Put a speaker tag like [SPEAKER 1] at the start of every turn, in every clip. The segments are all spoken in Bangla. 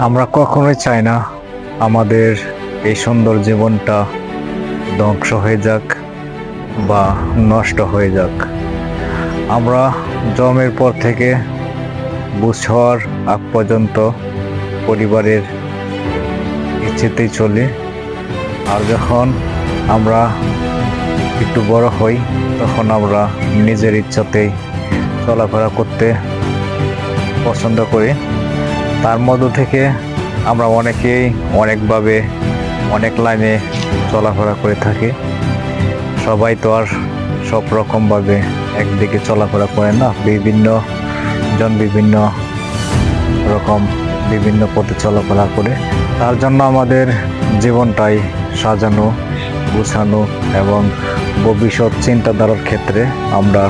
[SPEAKER 1] আমরা কখনোই চাই না আমাদের এই সুন্দর জীবনটা ধ্বংস হয়ে যাক বা নষ্ট হয়ে যাক। আমরা জন্মের পর থেকে বুঝ হওয়ার আগ পর্যন্ত পরিবারের ইচ্ছেতেই চলি। আর যখন আমরা একটু বড় হই তখন আমরা নিজের ইচ্ছাতেই চলাফেরা করতে পছন্দ করি। তার মধ্য থেকে আমরা অনেকেই অনেকভাবে অনেক লাইনে চলাফেরা করে থাকি। সবাই তো আর সব রকমভাবে একদিকে চলাফেরা করে না, বিভিন্ন জন বিভিন্ন রকম বিভিন্ন পথে চলাফেরা করে। তার জন্য আমাদের জীবনটাই সাজানো গুছানো এবং ভবিষ্যৎ চিন্তাধারার ক্ষেত্রে আমরা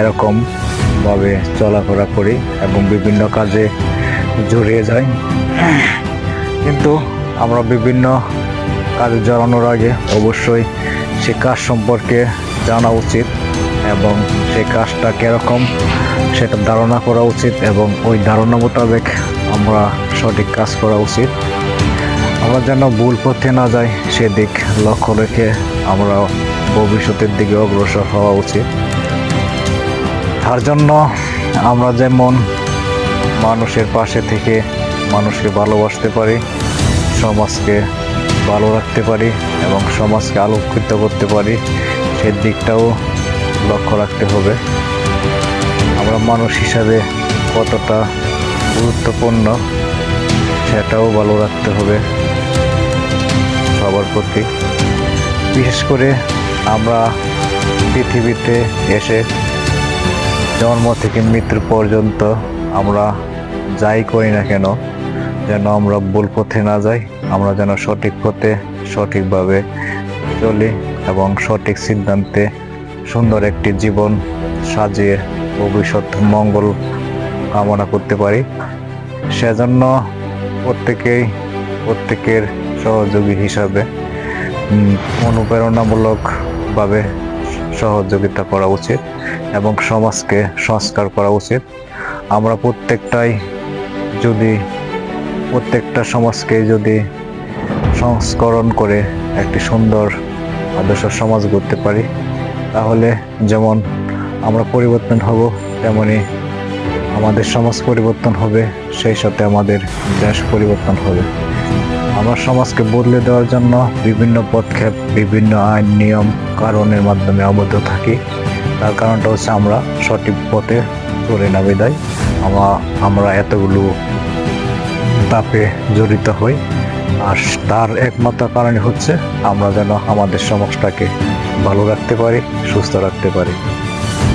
[SPEAKER 1] এরকমভাবে চলাফেরা করি এবং বিভিন্ন কাজে জড়িয়ে যাই। কিন্তু আমরা বিভিন্ন কাজে জড়ানোর আগে অবশ্যই সে কাজ সম্পর্কে জানা উচিত এবং সেই কাজটা কীরকম সেটা ধারণা করা উচিত এবং ওই ধারণা মোতাবেক আমরা সঠিক কাজ করা উচিত। আমরা যেন ভুল পথে না যাই সেদিক লক্ষ্য রেখে আমরা ভবিষ্যতের দিকে অগ্রসর হওয়া উচিত। তার জন্য আমরা যেমন মানুষের পাশে থেকে মানুষকে ভালোবাসতে পারি, সমাজকে ভালো রাখতে পারি এবং সমাজকে আলোকিত করতে পারি, সেদিকটাও লক্ষ্য রাখতে হবে। আমরা মানুষ হিসাবে কতটা গুরুত্বপূর্ণ সেটাও ভালো রাখতে হবে সবার প্রতি। বিশেষ করে আমরা পৃথিবীতে এসে জন্ম থেকে মৃত্যু পর্যন্ত আমরা যাই করি না কেন যেন আমরা ভুল পথে না যাই, আমরা যেন সঠিক পথে সঠিকভাবে চলি এবং সঠিক সিদ্ধান্তে সুন্দর একটি জীবন সাজিয়ে ভবিষ্যৎ মঙ্গল কামনা করতে পারি। সেজন্য প্রত্যেকের সহযোগী হিসাবে অনুপ্রেরণামূলকভাবে সহযোগিতা করা উচিত এবং সমাজকে সংস্কার করা উচিত। আমরা প্রত্যেকটা সমাজকে যদি সংস্করণ করে একটি সুন্দর আদর্শ সমাজ গড়তে পারি, তাহলে যেমন আমরা পরিবর্তন হব তেমনি আমাদের সমাজ পরিবর্তন হবে, সেই সাথে আমাদের দেশ পরিবর্তন হবে। আমরা সমাজকে বদলে দেওয়ার জন্য বিভিন্ন পদক্ষেপ বিভিন্ন আইন নিয়ম কারণের মাধ্যমে আবদ্ধ থাকি। তার কারণটা হচ্ছে আমরা সঠিক পথে চলে না বিদায় আমরা এতগুলো তাপে জড়িত হই। আর তার একমাত্র কারণ হচ্ছে আমরা যেন আমাদের সমাজটাকে ভালো রাখতে পারি, সুস্থ রাখতে পারি।